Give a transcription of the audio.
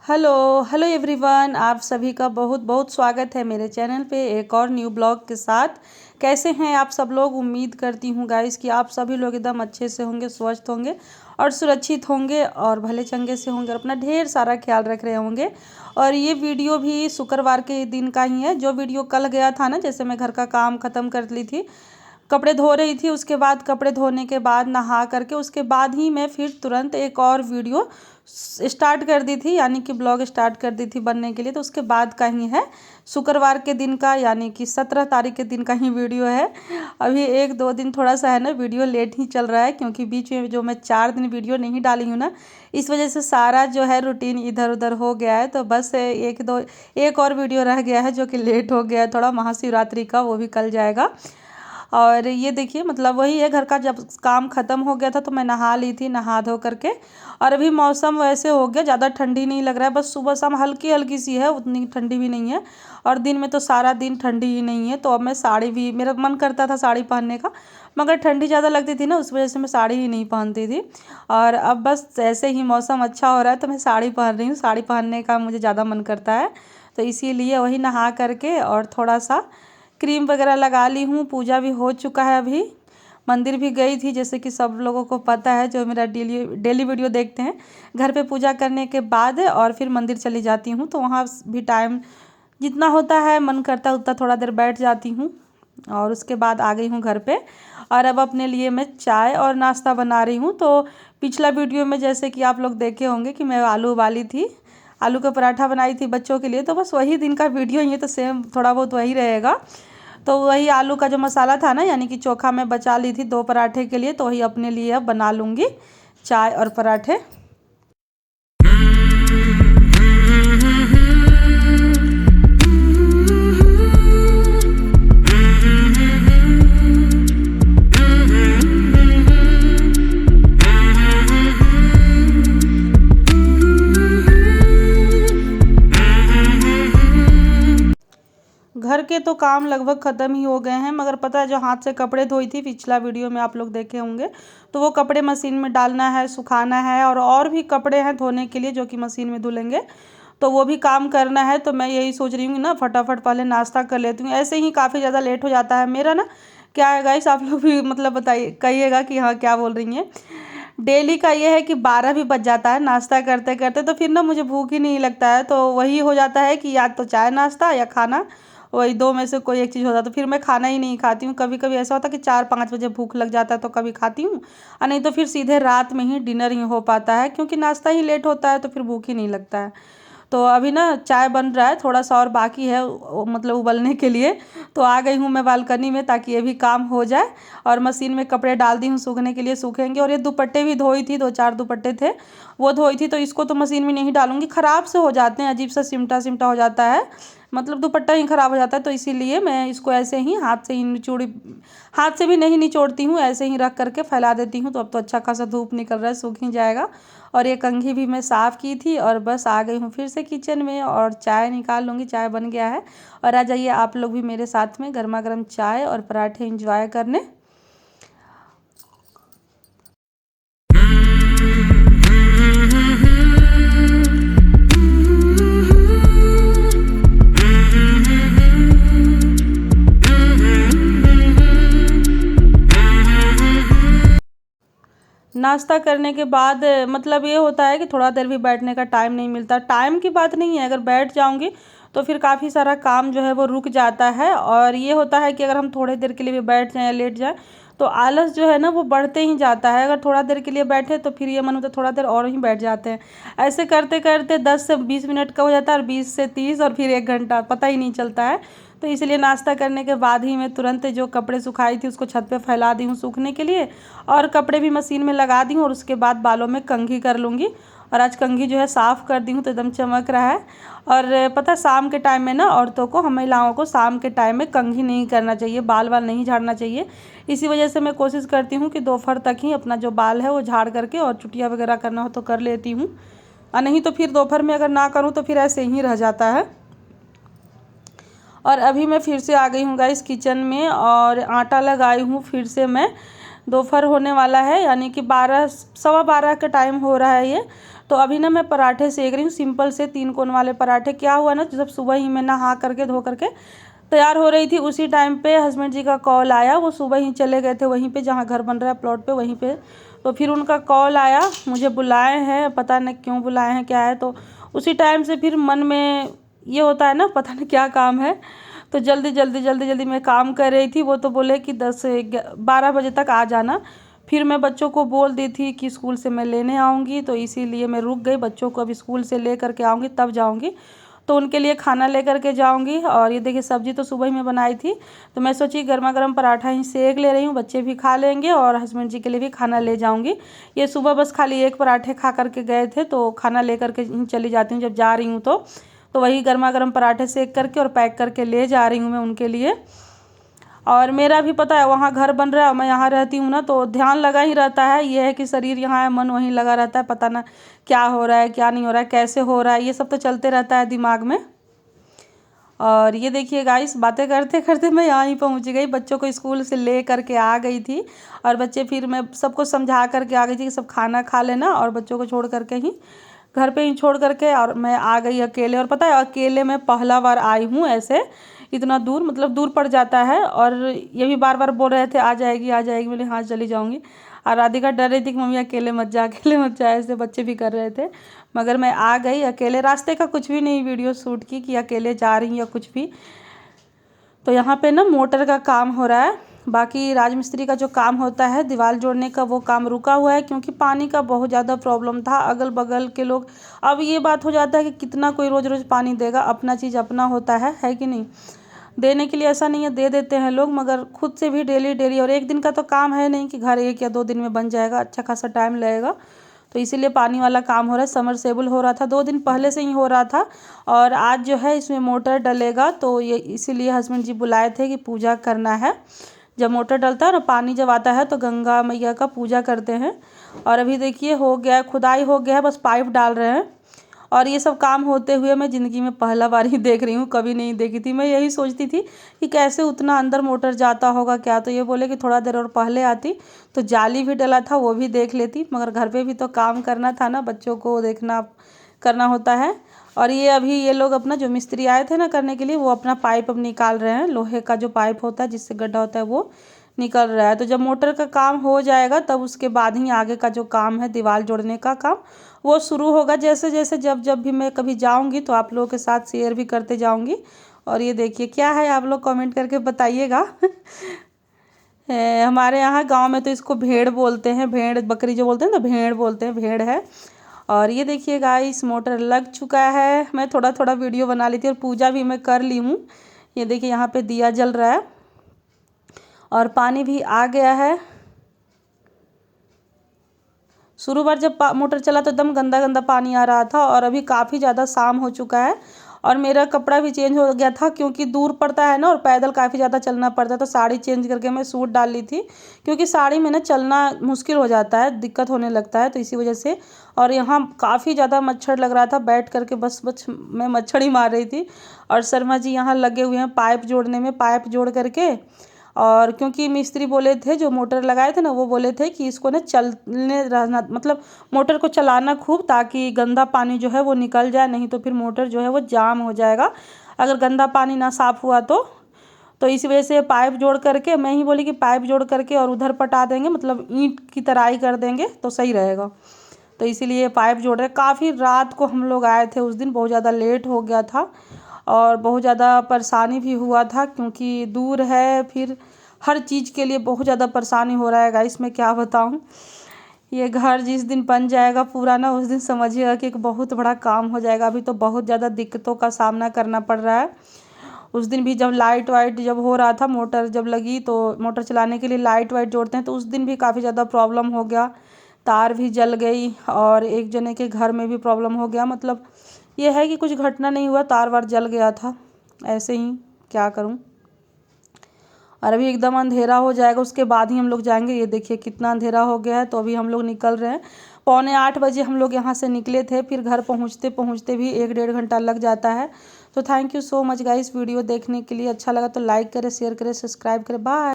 Hello hello everyone, आप सभी का बहुत बहुत स्वागत है मेरे चैनल पे एक और न्यू ब्लॉग के साथ। कैसे हैं आप सब लोग? उम्मीद करती हूँ गाइस कि आप सभी लोग एकदम अच्छे से होंगे, स्वस्थ होंगे और सुरक्षित होंगे और भले चंगे से होंगे और अपना ढेर सारा ख्याल रख रहे होंगे। और ये वीडियो भी शुक्रवार के दिन का ही है। जो वीडियो कल गया था ना, जैसे मैं घर का काम ख़त्म कर ली थी, कपड़े धो रही थी, उसके बाद कपड़े धोने के बाद नहा करके उसके बाद ही मैं फिर तुरंत एक और वीडियो स्टार्ट कर दी थी, यानी कि ब्लॉग स्टार्ट कर दी थी बनने के लिए। तो उसके बाद का ही है, शुक्रवार के दिन का, यानी कि 17 तारीख के दिन का ही वीडियो है। अभी एक दो दिन थोड़ा सा है ना, वीडियो लेट ही चल रहा है, क्योंकि बीच में जो मैं 4 दिन वीडियो नहीं डाली हूँ ना, इस वजह से सारा जो है रूटीन इधर उधर हो गया है। तो बस एक और वीडियो रह गया है जो कि लेट हो गया है थोड़ा, महाशिवरात्रि का, वो भी कल जाएगा। और ये देखिए, मतलब वही है, घर का जब काम ख़त्म हो गया था तो मैं नहा ली थी, नहा धो करके। और अभी मौसम वैसे हो गया, ज़्यादा ठंडी नहीं लग रहा है, बस सुबह शाम हल्की हल्की सी है, उतनी ठंडी भी नहीं है। और दिन में तो सारा दिन ठंडी ही नहीं है। तो अब मैं साड़ी भी, मेरा मन करता था साड़ी पहनने का, मगर ठंडी ज़्यादा लगती थी ना, उस वजह से मैं साड़ी ही नहीं पहनती थी। और अब बस ऐसे ही मौसम अच्छा हो रहा है तो मैं साड़ी पहन रही हूँ। साड़ी पहनने का मुझे ज़्यादा मन करता है, तो इसीलिए वही नहा करके और थोड़ा सा क्रीम वगैरह लगा ली हूँ। पूजा भी हो चुका है, अभी मंदिर भी गई थी, जैसे कि सब लोगों को पता है जो मेरा डेली वीडियो देखते हैं। घर पे पूजा करने के बाद और फिर मंदिर चली जाती हूँ, तो वहाँ भी टाइम जितना होता है, मन करता है उतना थोड़ा देर बैठ जाती हूँ। और उसके बाद आ गई हूँ घर पे, और अब अपने लिए मैं चाय और नाश्ता बना रही हूँ। तो पिछला वीडियो में जैसे कि आप लोग देखे होंगे कि मैं आलू उबाली थी, आलू का पराठा बनाई थी बच्चों के लिए, तो बस वही दिन का वीडियो ही है, तो सेम थोड़ा बहुत वही रहेगा। तो वही आलू का जो मसाला था ना, यानी कि चोखा मैं बचा ली थी 2 पराठे के लिए, तो वही अपने लिए अब बना लूँगी चाय और पराठे। घर के तो काम लगभग ख़त्म ही हो गए हैं, मगर पता है, जो हाथ से कपड़े धोई थी पिछला वीडियो में आप लोग देखे होंगे, तो वो कपड़े मशीन में डालना है, सुखाना है, और भी कपड़े हैं धोने के लिए जो कि मशीन में धुलेंगे, तो वो भी काम करना है। तो मैं यही सोच रही हूँ ना, फटाफट पहले नाश्ता कर लेती हूँ, ऐसे ही काफ़ी ज़्यादा लेट हो जाता है मेरा ना। क्या है गाइस, आप लोग भी मतलब बताइए, कहिएगा कि हाँ क्या बोल रही हैं। डेली का ये है कि 12 भी बज जाता है नाश्ता करते करते, तो फिर ना मुझे भूख ही नहीं लगता है। तो वही हो जाता है कि या तो चाय नाश्ता या खाना, वही दो में से कोई एक चीज़ होता है। तो फिर मैं खाना ही नहीं खाती हूँ। कभी कभी ऐसा होता है कि 4-5 बजे भूख लग जाता है तो कभी खाती हूँ, और नहीं तो फिर सीधे रात में ही डिनर ही हो पाता है, क्योंकि नाश्ता ही लेट होता है तो फिर भूख ही नहीं लगता है। तो अभी ना चाय बन रहा है, थोड़ा सा और बाकी है मतलब उबलने के लिए। तो आ गई हूँ मैं बालकनी में, ताकि ये भी काम हो जाए। और मशीन में कपड़े डाल दी हूँ सूखने के लिए, सूखेंगे। और ये दुपट्टे भी धोई थी, 2-4 दुपट्टे थे, वो धोई थी, तो इसको तो मशीन में नहीं डालूंगी, ख़राब से हो जाते हैं, अजीब सा सिमटा सिमटा हो जाता है, मतलब दुपट्टा ही ख़राब हो जाता है। तो इसीलिए मैं इसको ऐसे ही हाथ से ही हाथ से भी नहीं निचोड़ती हूँ, ऐसे ही रख करके फैला देती हूँ। तो अब तो अच्छा खासा धूप निकल रहा है, सूख ही जाएगा। और ये कंघी भी मैं साफ़ की थी, और बस आ गई हूँ फिर से किचन में, और चाय निकाल लूँगी, चाय बन गया है। और आ जाइए आप लोग भी मेरे साथ में गर्मा गर्म चाय और पराठे इंजॉय करने। नाश्ता करने के बाद मतलब ये होता है कि थोड़ा देर भी बैठने का टाइम नहीं मिलता। टाइम की बात नहीं है, अगर बैठ जाऊंगी तो फिर काफ़ी सारा काम जो है वो रुक जाता है। और ये होता है कि अगर हम थोड़ी देर के लिए भी बैठ जाएं या लेट जाएं, तो आलस जो है ना वो बढ़ते ही जाता है। अगर थोड़ा देर के लिए बैठे तो फिर ये मन होता है थोड़ा देर और ही बैठ जाते हैं। ऐसे करते करते 10 से 20 मिनट का हो जाता है, और 20 से 30, और फिर 1 घंटा, पता ही नहीं चलता है। तो इसलिए नाश्ता करने के बाद ही मैं तुरंत जो कपड़े सुखाई थी उसको छत पे फैला दी हूँ सूखने के लिए, और कपड़े भी मशीन में लगा दी हूँ। और उसके बाद बालों में कंघी कर लूँगी। और आज कंघी जो है साफ़ कर दी हूँ, तो एकदम चमक रहा है। और पता, शाम के टाइम में ना औरतों को, हम महिलाओं को शाम के टाइम में कंघी नहीं करना चाहिए, बाल वाल नहीं झाड़ना चाहिए। इसी वजह से मैं कोशिश करती हूँ कि दोपहर तक ही अपना जो बाल है वो झाड़ करके, और चुटिया वगैरह करना हो तो कर लेती हूँ, और नहीं तो फिर दोपहर में अगर ना करूँ तो फिर ऐसे ही रह जाता है। और अभी मैं फिर से आ गई हूँ गाइस किचन में, और आटा लगाई हूँ फिर से मैं। दोपहर होने वाला है, यानी कि 12, 12:15 का टाइम हो रहा है ये। तो अभी ना मैं पराठे सेक रही हूँ, सिंपल से 3 कोन वाले पराठे। क्या हुआ ना, जब सुबह ही मैं नहा करके धो करके तैयार हो रही थी, उसी टाइम पे हस्बैंड जी का कॉल आया। वो सुबह ही चले गए थे वहीं पे जहाँ घर बन रहा है प्लॉट पे, वहीं पे। तो फिर उनका कॉल आया, मुझे बुलाए हैं, पता नहीं क्यों बुलाए हैं, क्या है। तो उसी टाइम से फिर मन में ये होता है ना, पता नहीं क्या काम है। तो जल्दी जल्दी जल्दी जल्दी मैं काम कर रही थी। वो तो बोले कि 10-12 बजे तक आ जाना। फिर मैं बच्चों को बोल दी थी कि स्कूल से मैं लेने आऊँगी, तो इसीलिए मैं रुक गई। बच्चों को अभी स्कूल से ले करके आऊँगी तब जाऊँगी, तो उनके लिए खाना ले करके जाऊँगी। और ये देखिए सब्ज़ी तो सुबह ही मैं बनाई थी, तो मैं सोची गर्मा गर्म पराठा ही सेक ले रही हूँ, बच्चे भी खा लेंगे और हस्बैंड जी के लिए भी खाना ले जाऊँगी। ये सुबह बस खाली एक पराठे खा करके गए थे, तो खाना ले करके ही चली जाती हूँ जब जा रही हूँ। तो वही गर्मा गर्म पराठे सेक करके और पैक करके ले जा रही हूँ मैं उनके लिए। और मेरा भी पता है वहाँ घर बन रहा है, मैं यहाँ रहती हूँ ना, तो ध्यान लगा ही रहता है। ये है कि शरीर यहाँ है, मन वहीं लगा रहता है, पता ना क्या हो रहा है, क्या नहीं हो रहा है, कैसे हो रहा है, ये सब तो चलते रहता है दिमाग में। और ये देखिए गाइस, बातें करते करते मैं यहाँ ही पहुँच गई। बच्चों को स्कूल से ले करके आ गई थी, और बच्चे फिर मैं सबको समझा करके आ गई थी कि सब खाना खा लेना, और बच्चों को छोड़ करके ही घर पे ही छोड़ करके और मैं आ गई अकेले। और पता है अकेले मैं पहला बार आई हूँ ऐसे इतना दूर, मतलब दूर पड़ जाता है। और ये भी बार बार बोल रहे थे आ जाएगी आ जाएगी, बोले हाँ चली जाऊँगी। और राधिका डर रही थी कि मम्मी अकेले मत जा, अकेले मत जा, ऐसे बच्चे भी कर रहे थे। मगर मैं आ गई अकेले। रास्ते का कुछ भी नहीं वीडियो शूट की कि अकेले जा रही या कुछ भी। तो यहाँ पे ना मोटर का काम हो रहा है, बाकी राजमिस्त्री का जो काम होता है दीवार जोड़ने का, वो काम रुका हुआ है, क्योंकि पानी का बहुत ज़्यादा प्रॉब्लम था। अगल बगल के लोग, अब ये बात हो जाता है कि कितना कोई रोज़ रोज़ पानी देगा, अपना चीज़ अपना होता है कि नहीं। देने के लिए ऐसा नहीं है, दे देते हैं लोग, मगर खुद से भी डेली डेली, और एक दिन का तो काम है नहीं कि घर 1 या 2 दिन में बन जाएगा, अच्छा खासा टाइम लगेगा। तो इसीलिए पानी वाला काम हो रहा है। समरसेबल हो रहा था 2 दिन पहले से ही हो रहा था, और आज जो है इसमें मोटर डलेगा। तो ये इसीलिए हस्बैंड जी बुलाए थे कि पूजा करना है। जब मोटर डलता है ना, पानी जब आता है तो गंगा मैया का पूजा करते हैं। और अभी देखिए हो गया, खुदाई हो गया है, बस पाइप डाल रहे हैं। और ये सब काम होते हुए मैं ज़िंदगी में पहला बार ही देख रही हूँ, कभी नहीं देखी थी। मैं यही सोचती थी कि कैसे उतना अंदर मोटर जाता होगा क्या। तो ये बोले कि थोड़ा देर और पहले आती तो जाली भी डला था वो भी देख लेती, मगर घर पे भी तो काम करना था ना, बच्चों को देखना करना होता है। और ये अभी ये लोग अपना जो मिस्त्री आए थे ना करने के लिए, वो अपना पाइप अब निकाल रहे हैं। लोहे का जो पाइप होता है जिससे गड्ढा होता है वो निकल रहा है। तो जब मोटर का काम हो जाएगा तब उसके बाद ही आगे का जो काम है दीवार जोड़ने का काम, वो शुरू होगा। जैसे जैसे जब जब भी मैं कभी जाऊंगी तो आप लोगों के साथ शेयर भी करते जाऊंगी। और ये देखिए क्या है, आप लोग कमेंट करके बताइएगा। हमारे यहाँ गांव में तो इसको भेड़ बोलते हैं, भेड़ बकरी जो बोलते हैं ना, भेड़ बोलते हैं, भेड़ है। और ये देखिए गाइस मोटर लग चुका है। मैं थोड़ा थोड़ा वीडियो बना ली थी और पूजा भी मैं कर ली हूँ। ये देखिए यहाँ पे दिया जल रहा है और पानी भी आ गया है। शुरू बार जब मोटर चला तो एकदम गंदा गंदा पानी आ रहा था, और अभी काफ़ी ज़्यादा शाम हो चुका है। और मेरा कपड़ा भी चेंज हो गया था, क्योंकि दूर पड़ता है ना और पैदल काफ़ी ज़्यादा चलना पड़ता है। तो साड़ी चेंज करके मैं सूट डाल ली थी, क्योंकि साड़ी में ना चलना मुश्किल हो जाता है, दिक्कत होने लगता है, तो इसी वजह से। और यहाँ काफ़ी ज़्यादा मच्छर लग रहा था, बैठ करके बस मैं मच्छर ही मार रही थी। और शर्मा जी यहाँ लगे हुए हैं पाइप जोड़ने में, पाइप जोड़ करके। और क्योंकि मिस्त्री बोले थे, जो मोटर लगाए थे ना, वो बोले थे कि इसको ना चलने रहना, मतलब मोटर को चलाना खूब, ताकि गंदा पानी जो है वो निकल जाए, नहीं तो फिर मोटर जो है वो जाम हो जाएगा अगर गंदा पानी ना साफ़ हुआ तो इसी वजह से पाइप जोड़ करके, मैं ही बोली कि पाइप जोड़ करके और उधर पटा देंगे, मतलब ईंट की तराई कर देंगे तो सही रहेगा। तो इसीलिए पाइप जोड़ रहे। काफ़ी रात को हम लोग आए थे उस दिन, बहुत ज़्यादा लेट हो गया था और बहुत ज़्यादा परेशानी भी हुआ था, क्योंकि दूर है, फिर हर चीज़ के लिए बहुत ज़्यादा परेशानी हो रहा है गाइस। मैं क्या बताऊँ, ये घर जिस दिन बन जाएगा पूरा ना, उस दिन समझिएगा कि एक बहुत बड़ा काम हो जाएगा। अभी तो बहुत ज़्यादा दिक्कतों का सामना करना पड़ रहा है। उस दिन भी जब लाइट वाइट जब हो रहा था, मोटर जब लगी तो मोटर चलाने के लिए लाइट वाइट जोड़ते हैं, तो उस दिन भी काफ़ी ज़्यादा प्रॉब्लम हो गया, तार भी जल गई और एक जने के घर में भी प्रॉब्लम हो गया। मतलब ये है कि कुछ घटना नहीं हुआ, तार वार जल गया था, ऐसे ही क्या करूं। और अभी एकदम अंधेरा हो जाएगा, उसके बाद ही हम लोग जाएंगे। ये देखिए कितना अंधेरा हो गया है। तो अभी हम लोग निकल रहे हैं। 7:45 बजे हम लोग यहाँ से निकले थे, फिर घर पहुँचते पहुँचते भी 1-1.5 घंटा लग जाता है। तो thank you so much guys video देखने के लिए। अच्छा लगा तो लाइक करें, शेयर करें, सब्सक्राइब करें। बाय।